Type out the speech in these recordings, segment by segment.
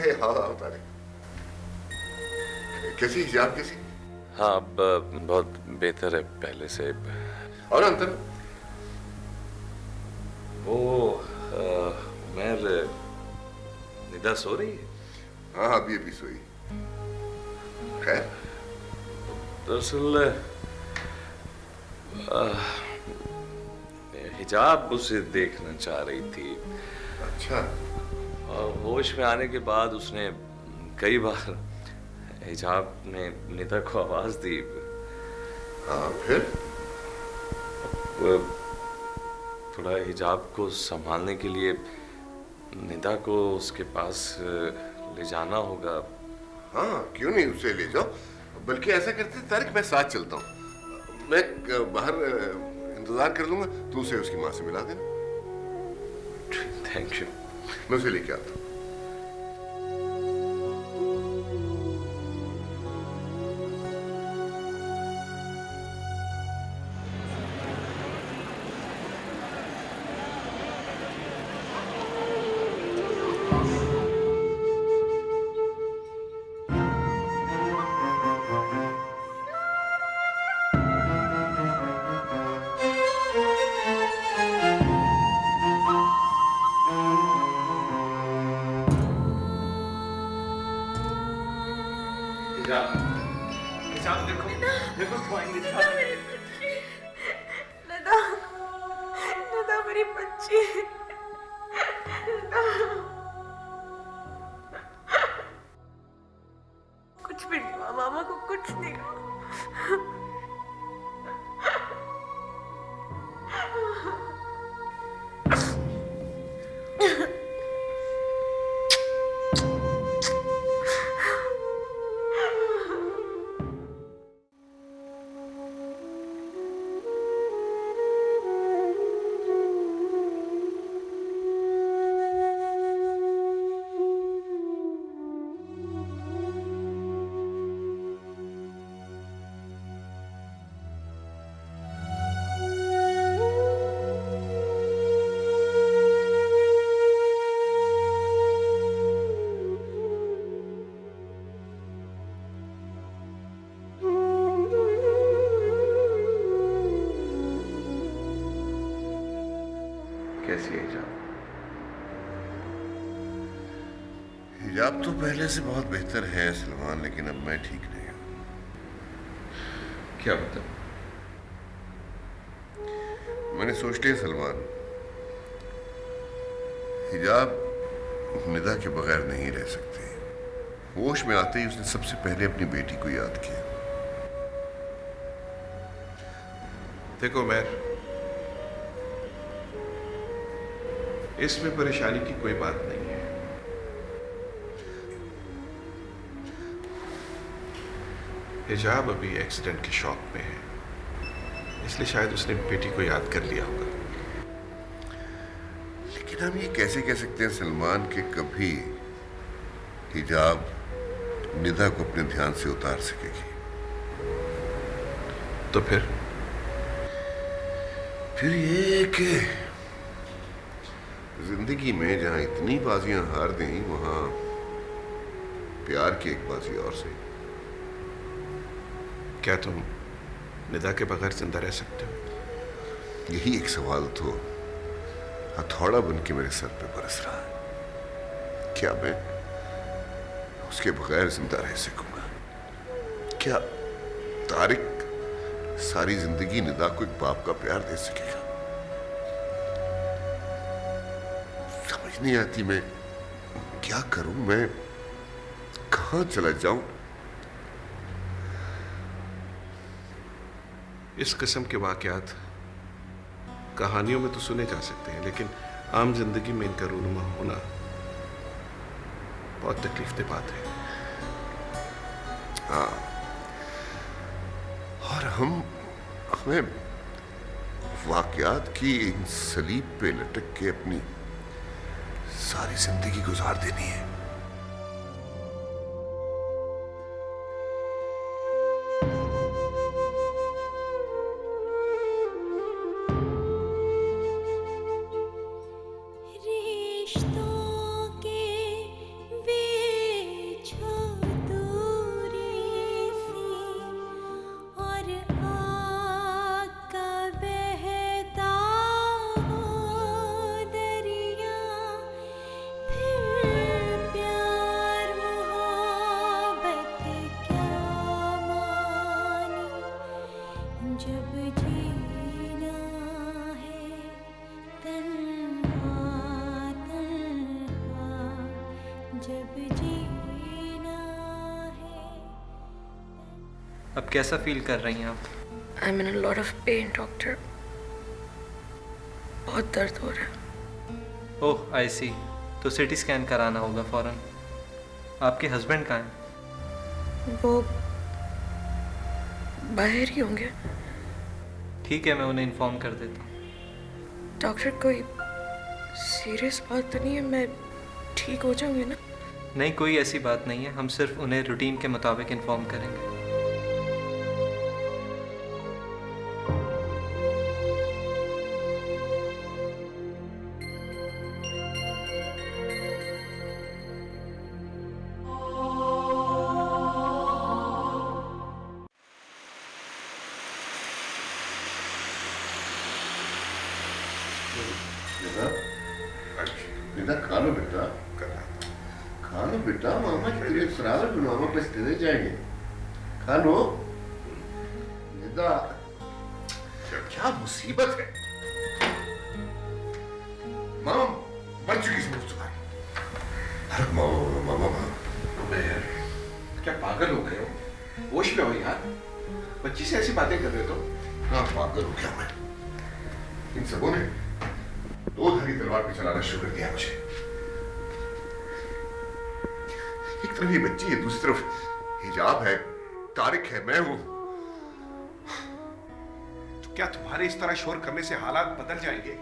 हाँ हाँ तारिक, कैसी हिजाब कैसी? हाँ अब बहुत बेहतर है पहले से। और अंतर? वो मैं निदा सो रही है। हाँ हाँ अभी सोई। खैर? दरअसल हिजाब उसे देखना चाह रही थी। अच्छा। और होश में आने के बाद उसने कई बार हिजाब ने निदा को आवाज दी। हाँ फिर? वो थोड़ा हिजाब को संभालने के लिए निदा को उसके पास ले जाना होगा। हाँ क्यों नहीं, उसे ले जाओ। बल्कि ऐसा करते तारिक, मैं साथ चलता हूँ। मैं बाहर इंतजार कर लूंगा, तू उसे उसकी माँ से मिला देना। Thank you. मैं उसे लेके आता हूँ। हिजाब देखो, देखो तुम्हारी निदा। निदा, निदा मेरी बच्ची। कुछ भी नहीं हुआ, मामा को कुछ नहीं हुआ। कैसी है हिजाब? हिजाब तो पहले से बहुत बेहतर है सलमान, लेकिन अब मैं ठीक नहीं हूं। क्या बता? मैंने सोच लिया सलमान, हिजाब निदा के बगैर नहीं रह सकती। होश में आते ही उसने सबसे पहले अपनी बेटी को याद किया। देखो मैर, इसमें परेशानी की कोई बात नहीं है। हिजाब अभी एक्सीडेंट के शॉक में है, इसलिए शायद उसने बेटी को याद कर लिया होगा। लेकिन हम ये कैसे कह सकते हैं सलमान कि कभी हिजाब निदा को अपने ध्यान से उतार सकेगी? तो फिर ये कि जिंदगी में जहां इतनी बाजियां हार गई, वहां प्यार की एक बाजी और सही। क्या तुम निदा के बगैर जिंदा रह सकते हो? यही एक सवाल तो हथौड़ा बन के मेरे सर पे बरस रहा है। क्या मैं उसके बगैर जिंदा रह सकूंगा? क्या तारिक सारी जिंदगी निदा को एक बाप का प्यार दे सकेगा? समझ नहीं आती मैं क्या करूं, मैं कहां चला जाऊं। इस किस्म के वाकयात कहानियों में तो सुने जा सकते हैं, लेकिन आम जिंदगी में इनका रूनुमा होना बहुत तकलीफदेह बात है। हाँ, और हमें वाकयात की इन सलीब पे लटक के अपनी सारी जिंदगी गुजार देनी है। रिश्तों के जब जीना है। अब कैसा फील कर रही हैं आप? I'm in a lot of pain, doctor. बहुत दर्द हो रहा है। ओह आई सी, तो सिटी स्कैन कराना होगा फ़ौरन। आपके हस्बैंड कहाँ हैं? वो बाहर ही होंगे। ठीक है, मैं उन्हें इन्फॉर्म कर देता हूँ। डॉक्टर कोई सीरियस बात तो नहीं है? मैं ठीक हो जाऊंगी ना? नहीं, कोई ऐसी बात नहीं है, हम सिर्फ उन्हें रूटीन के मुताबिक इन्फॉर्म करेंगे। बेटा खा लो बेटा, खा लो बेटा, मामा की तबीयत खराब है, मामा बस चले जाएंगे। खा लो निदा, क्या मुसीबत है। मामा मर चुकी समझ तुम्हारी। अरे मामा मामा यार क्या पागल हो गए हो? होश में हो यार, बच्ची से ऐसी बातें कर रहे हो तो? हाँ पागल हो गया मैं। इन सबों ने दो धारी तलवार पे चलाना शुरू कर दिया मुझे। एक तरफ ये बच्ची है, दूसरी तरफ हिजाब है, तारिक है, मैं हूं। तो क्या तुम्हारे इस तरह शोर करने से हालात बदल जाएंगे?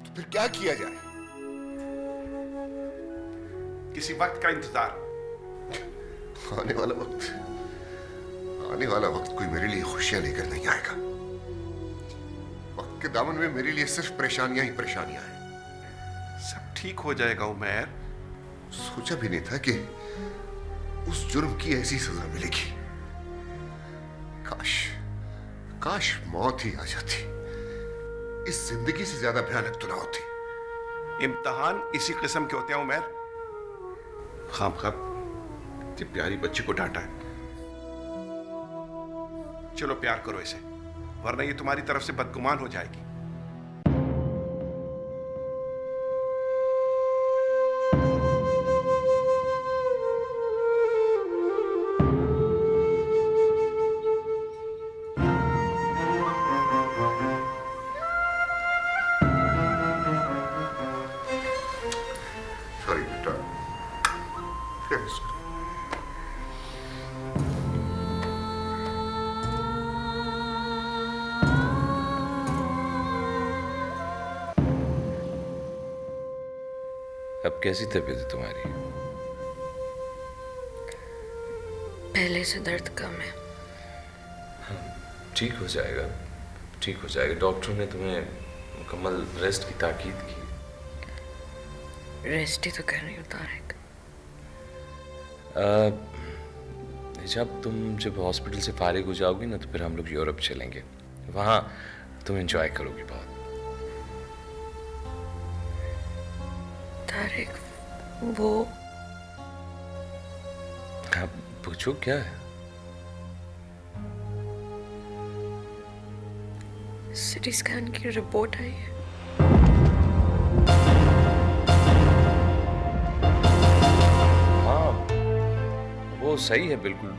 तो फिर क्या किया जाए? किसी वक्त का इंतजार। आने वाला वक्त कोई मेरे लिए खुशियां लेकर नहीं आएगा। वक्त के दामन में मेरे लिए सिर्फ परेशानियां ही परेशानियां हैं। सब ठीक हो जाएगा उमैर। सोचा भी नहीं था कि उस जुर्म की ऐसी सजा मिलेगी। काश मौत ही आ जाती, इस जिंदगी से ज्यादा भयानक तो ना होती। इम्तिहान इसी किस्म के होते हैं उमैर। खामखा इतनी प्यारी बच्ची को डांटा है। चलो प्यार करो इसे, वरना ये तुम्हारी तरफ से बदगुमान हो जाएगी। सॉरी बेटा। अब कैसी तबीयत है तुम्हारी? पहले से दर्द कम है। ठीक हो जाएगा, ठीक हो जाएगा। डॉक्टर ने तुम्हें मुकम्मल रेस्ट की ताकीद की। रेस्ट ही तो कर रही हूँ तारिक। जब तुम हॉस्पिटल से फारिग हो जाओगी ना, तो फिर हम लोग यूरोप चलेंगे। वहाँ तुम एंजॉय करोगी बहुत। तारिक वो आप पूछो क्या है? सिटी स्कैन की रिपोर्ट आई है। हाँ वो सही है, बिल्कुल।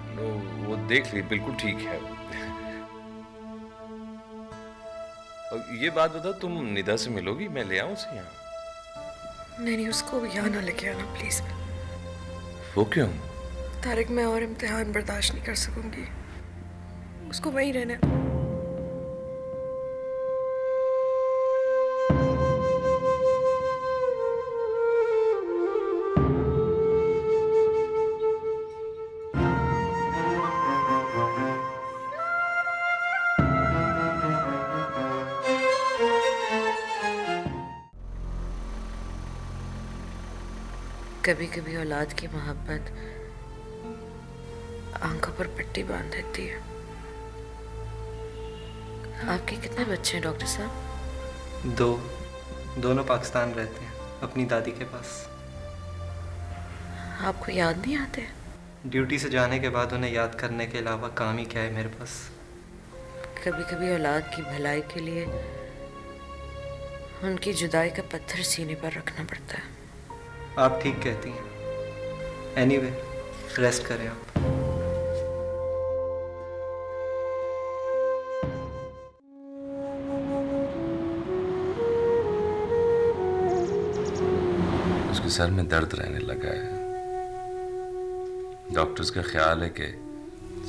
वो देख ली, बिल्कुल ठीक है। और ये बात बताओ, तुम निदा से मिलोगी? मैं ले आऊं उसे यहाँ? नहीं, उसको यहाँ ना लेके आना प्लीज। वो क्यों? तारिक मैं और इम्तिहान बर्दाश्त नहीं कर सकूंगी, उसको वहीं रहने। कभी कभी औलाद की मोहब्बत आंखों पर पट्टी बांध देती है। आपके कितने बच्चे हैं डॉक्टर साहब? दोनों पाकिस्तान रहते हैं, अपनी दादी के पास। आपको याद नहीं आते? ड्यूटी से जाने के बाद उन्हें याद करने के अलावा काम ही क्या है मेरे पास। कभी कभी औलाद की भलाई के लिए उनकी जुदाई का पत्थर सीने पर रखना पड़ता है। आप ठीक कहती हैं। एनीवे, रेस्ट करें आप। उसके सर में दर्द रहने लगा है। डॉक्टर्स का ख्याल है कि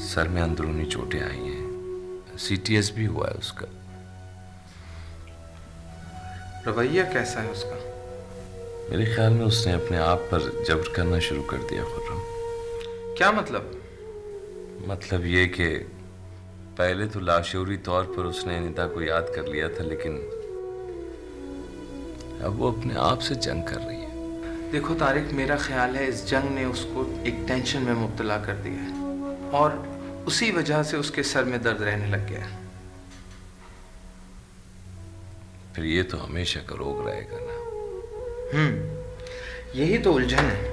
सर में अंदरूनी चोटें आई हैं। सीटीएस भी हुआ है उसका। रवैया कैसा है उसका? मेरे ख्याल में उसने अपने आप पर जबर करना शुरू कर दिया खुर्रम। क्या मतलब? मतलब ये कि पहले तो लाशऊरी तौर पर उसने निदा को याद कर लिया था, लेकिन अब वो अपने आप से जंग कर रही है। देखो तारिक, मेरा ख्याल है इस जंग ने उसको एक टेंशन में मुब्तला कर दिया है और उसी वजह से उसके सर में दर्द रहने लग गया है। फिर ये तो हमेशा का रोग रहेगा ना। यही तो उलझन है।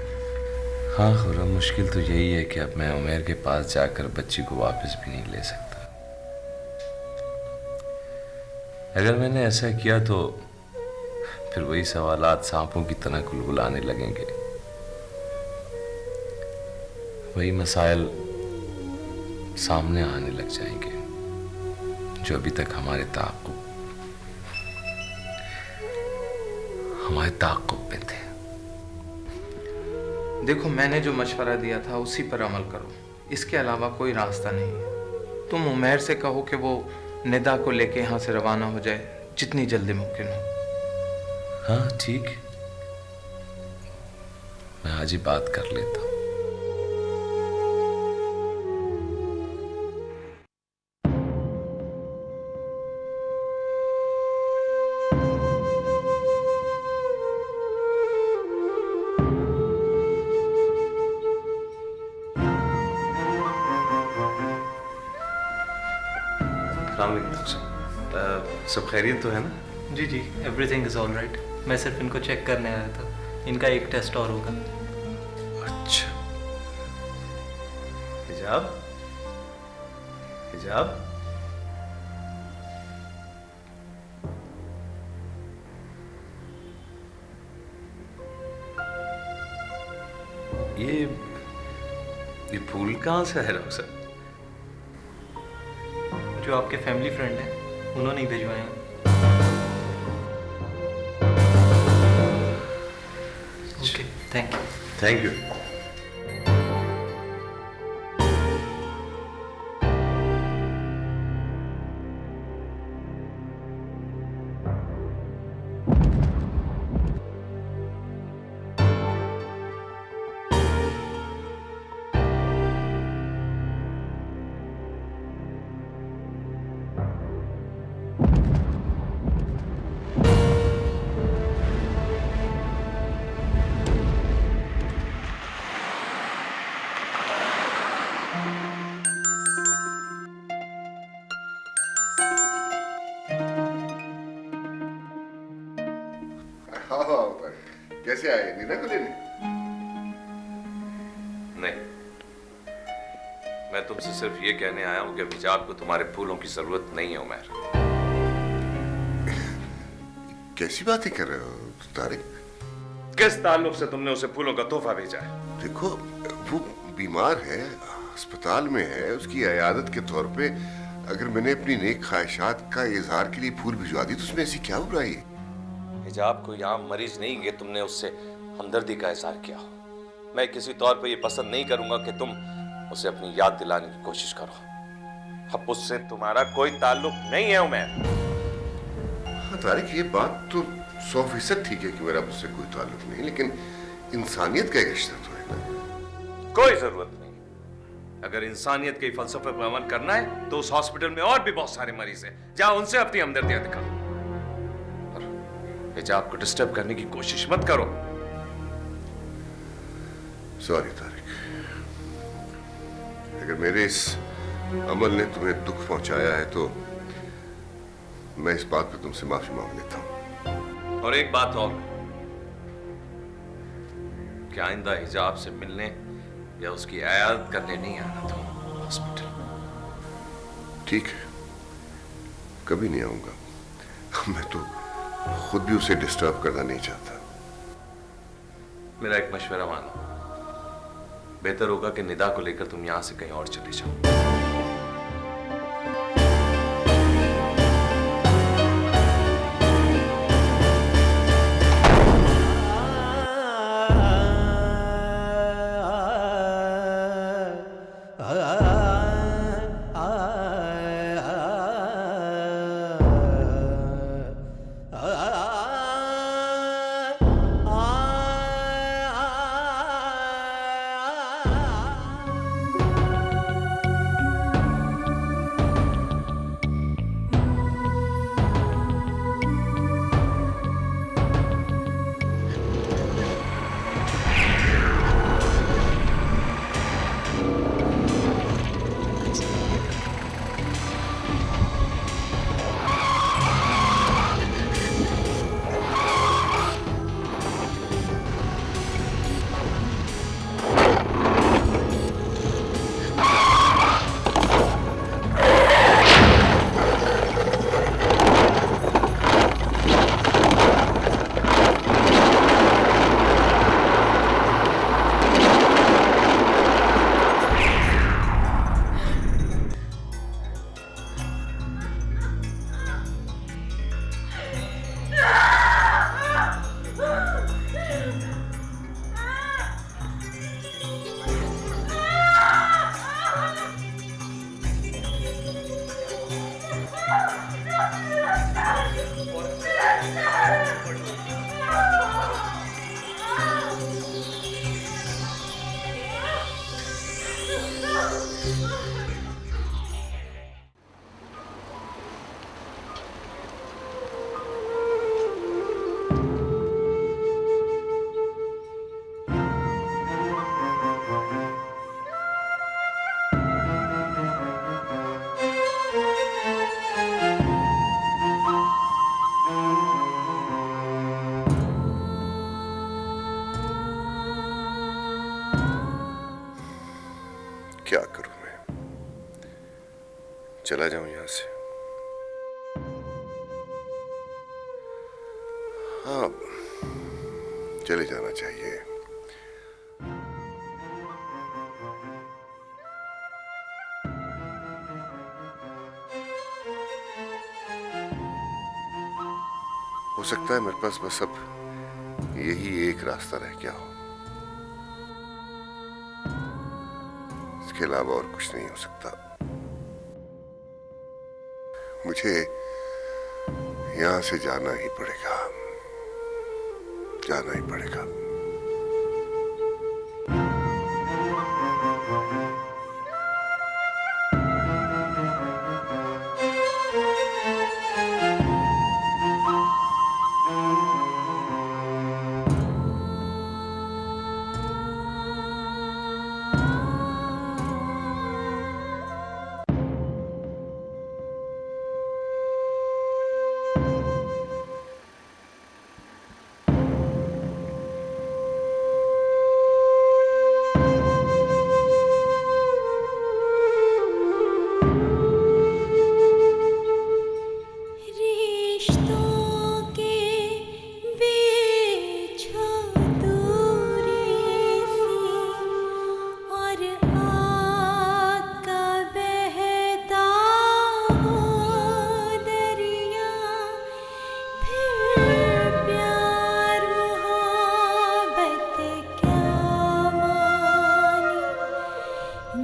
हाँ खुर्रम, मुश्किल तो यही है कि अब मैं उमैर के पास जाकर बच्ची को वापस भी नहीं ले सकता। अगर मैंने ऐसा किया तो फिर वही सवालात सांपों की तरह कुलबुलाने लगेंगे। वही मसाइल सामने आने लग जाएंगे जो अभी तक हमारे ताक़ुब में थे। देखो, मैंने जो मशवरा दिया था उसी पर अमल करो, इसके अलावा कोई रास्ता नहीं है। तुम उमैर से कहो कि वो निदा को लेके यहाँ से रवाना हो जाए जितनी जल्दी मुमकिन हो। हाँ ठीक, मैं आज ही बात कर लेता हूँ। सब खैरियत तो है ना? जी जी, एवरीथिंग इज़ ऑल राइट। मैं सिर्फ इनको चेक करने आया था। इनका एक टेस्ट और होगा। अच्छा। हिजाब, हिजाब। ये फूल कहाँ से है डॉक्टर साहब? जो आपके फैमिली फ्रेंड हैं उन्होंने ही भिजवाए हैं। Okay, thank you. Thank you. कैसे आए नीना को लेने? नहीं, मैं तुमसे सिर्फ ये कहने आया हूं कि हिजाब को तुम्हारे फूलों की जरूरत नहीं है उमैर। कैसी बातें कर रहे हो तारिक? किस ताल्लुक से तुमने उसे फूलों का तोहफा भेजा है? देखो, वो बीमार है, अस्पताल में है, उसकी इयादत के तौर पे अगर मैंने अपनी नेक ख्वाहिशात का इजहार के लिए फूल भिजवा दी तो उसमें ऐसी क्या बुराई है? हिजाब कोई आम मरीज नहीं कि तुमने उससे हमदर्दी का इजहार किया हो। मैं किसी तौर पे ये पसंद नहीं करूंगा कि तुम उसे अपनी याद दिलाने की कोशिश करो। अब उससे तुम्हारा कोई ताल्लुक नहीं है उमैर। हाँ तारिक, ये बात तो 100% ठीक है कि मेरा उससे कोई ताल्लुक नहीं, लेकिन इंसानियत का एक रिश्ता तो है ना। कोई जरूरत नहीं। अगर इंसानियत के फलसफे पर अमल करना है तो उस हॉस्पिटल में और भी बहुत सारे मरीज हैं, जाओ उनसे अपनी हमदर्दियां दिखाओ। हिजाब को डिस्टर्ब करने की कोशिश मत करो। सॉरी तारिक, अगर मेरे इस अमल ने तुम्हें दुख पहुंचाया है तो मैं इस बात पे तुमसे माफी मांग लेता हूं। और एक बात और, क्या आइंदा हिजाब से मिलने या उसकी इयादत करने नहीं आना तुम हॉस्पिटल? ठीक है, कभी नहीं आऊंगा। मैं तो खुद भी उसे डिस्टर्ब करना नहीं चाहता। मेरा एक मशवरा मानो, बेहतर होगा कि निदा को लेकर तुम यहां से कहीं और चले जाओ। क्या करूं मैं? चला जाऊं यहां से? हाँ, चले जाना चाहिए। हो सकता है मेरे पास बस अब यही एक रास्ता रह गया हो, इसके अलावा और कुछ नहीं हो सकता। मुझे यहां से जाना ही पड़ेगा, जाना ही पड़ेगा।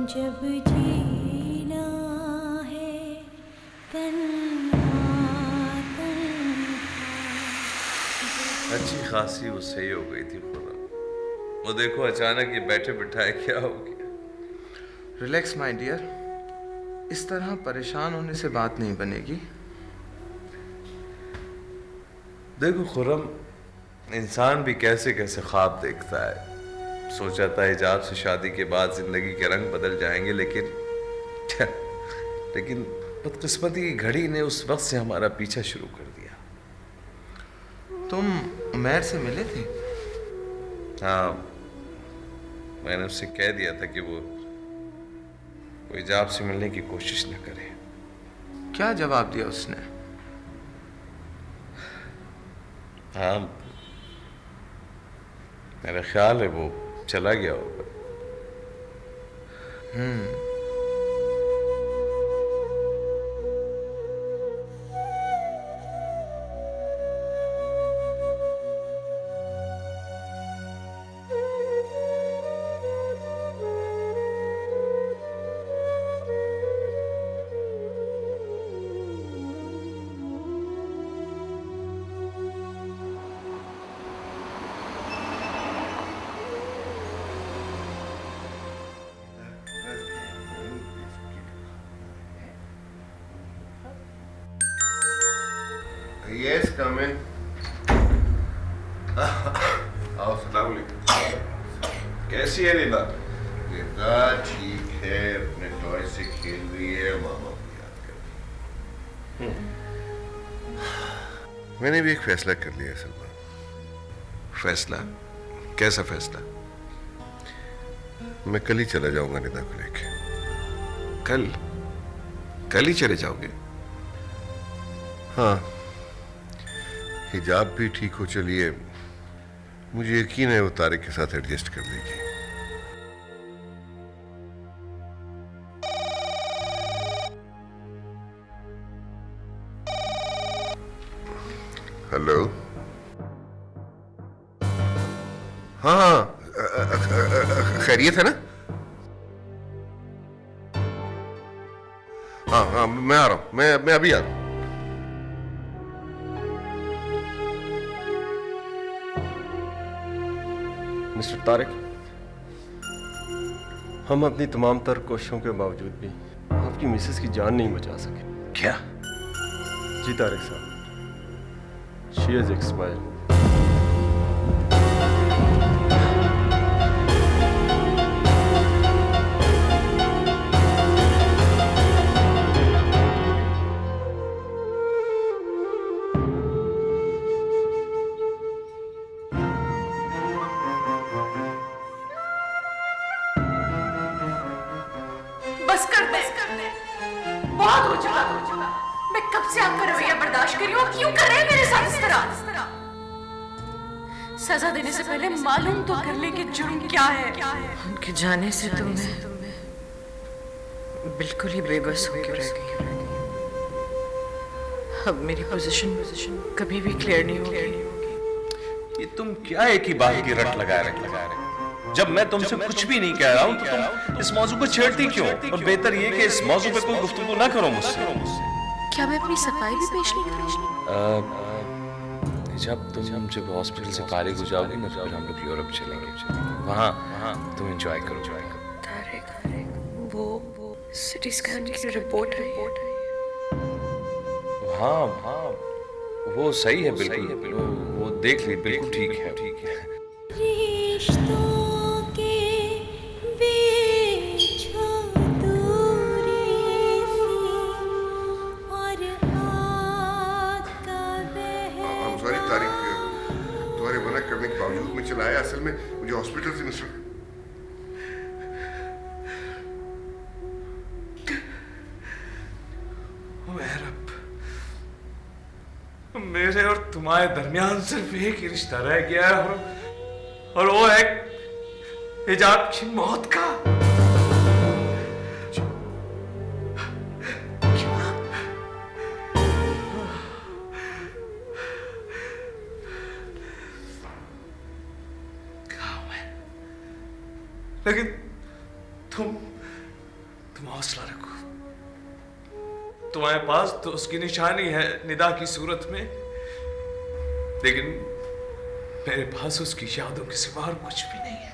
जब जीना है तन्हा अच्छी खासी वो सही हो गई थी खुर्रम। वो देखो अचानक ये बैठे बिठाए क्या हो गया। रिलैक्स माय डियर, इस तरह परेशान होने से बात नहीं बनेगी। देखो खुर्रम, इंसान भी कैसे कैसे ख्वाब देखता है। सोचा था हिजाब से शादी के बाद जिंदगी के रंग बदल जाएंगे, लेकिन बदकिस्मती की घड़ी ने उस वक्त से हमारा पीछा शुरू कर दिया। तुम उमैर से मिले थे? हाँ, मैंने उससे कह दिया था कि वो हिजाब से मिलने की कोशिश न करे। क्या जवाब दिया उसने? हाँ, मेरा ख्याल है वो चला गया होगा। Yes, come in. आओ, सलाम अलैकुम। कैसी है निदा? निदा ठीक है, अपने टॉय से खेल रही है, मामा को याद कर रही है। मैंने भी एक फैसला कर लिया है सलमान। फैसला? कैसा फैसला? मैं कल ही चला जाऊंगा निदा को लेके। कल? कल ही चले जाओगे? हाँ, हिजाब भी ठीक हो चलिए, मुझे यकीन है वो तारिक के साथ एडजस्ट कर लेगी। हेलो, हाँ, खैरियत है ना? हाँ हाँ, मैं आ रहा हूँ, मैं अभी आ रहा हूँ। मिस्टर तारिक, हम अपनी तमाम तर कोशिशों के बावजूद भी आपकी मिसेस की जान नहीं बचा सके। क्या? जी तारिक साहब, शी हैज एक्सपायर्ड। बस कर दे। बहुत हो चुका। मैं कब से आपका रवैया बर्दाश्त कर रही हूँ, आप क्यों कर रहे हैं मेरे साथ इस तरह? सजा देने से पहले मालूम तो कर ले कि जुर्म क्या है। उनके जाने से तो मैं बिल्कुल ही बेबस होकर रह गई। अब मेरी पोजीशन कभी भी क्लियर नहीं होगी। ये तुम क्या एक ही बात की रट लगा रहे? जब मैं तुमसे कुछ भी नहीं कह रहा हूँ तो तुम इस मौजू को छेड़ती क्यों? और बेहतर ये कि इस मौजू पे कोई गुफ्तगू ना करो मुझसे। क्या मैं अपनी सफाई भी पेश नहीं करूँ? जब तुम जब हॉस्पिटल से फारिग हो जाओगे ना, फिर हम लोग यूरोप चलेंगे। वहाँ तुम एंजॉय करो। तारिक, वो सिटी स्कैन की रिपोर्ट है। हाँ, वो सही है, बिल्कुल। वो देख ली, बिल्कुल ठीक है। रिश्तों के बीच दूरी सी और आग का I'm sorry तारिक, तुम्हारे मना करने के बावजूद मैं चला आया। असल में मुझे हॉस्पिटल से मिला। मेरे और तुम्हारे दरमियान सिर्फ एक ही रिश्ता रह गया है, और वो है हिजाब की मौत का। लेकिन तुम हौसला रखो। तुम्हारे पास तो उसकी निशानी है निदा की सूरत में, लेकिन मेरे पास उसकी यादों के सिवा और कुछ भी नहीं है।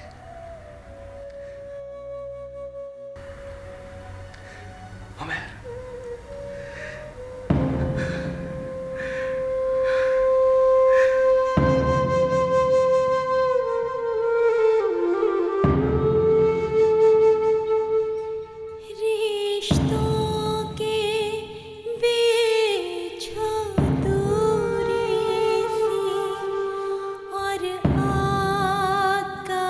उमर, रिश्तों के बीच दूरी सी और आग का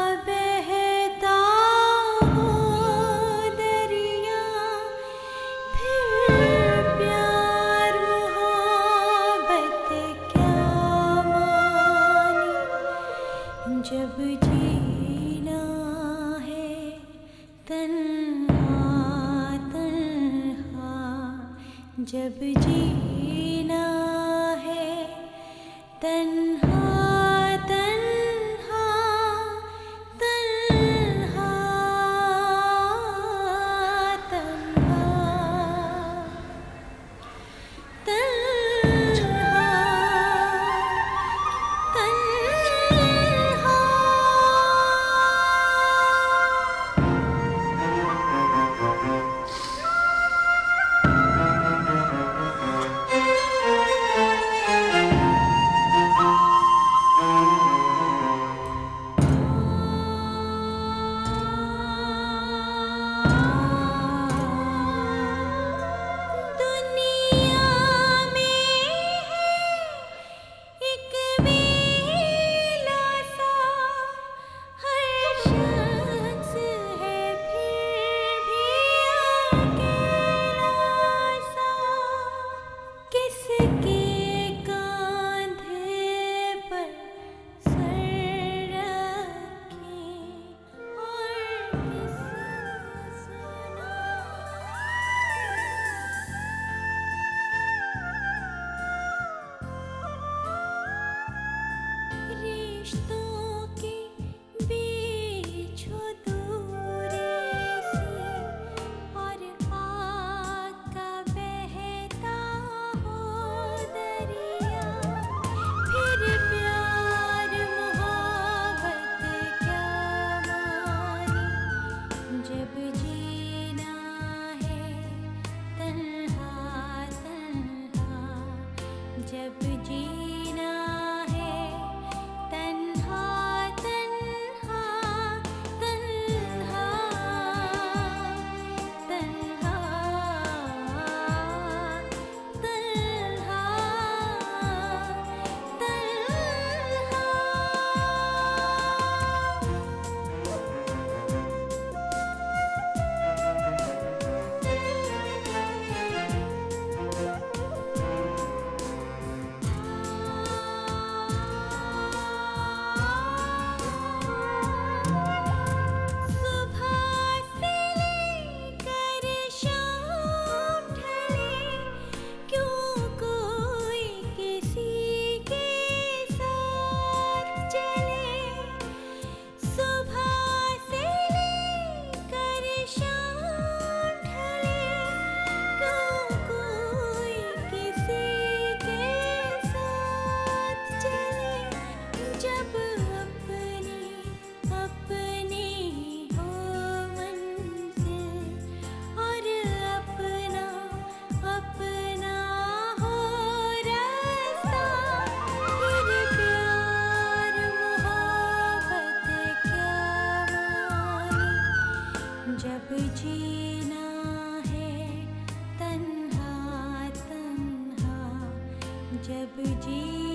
जब जी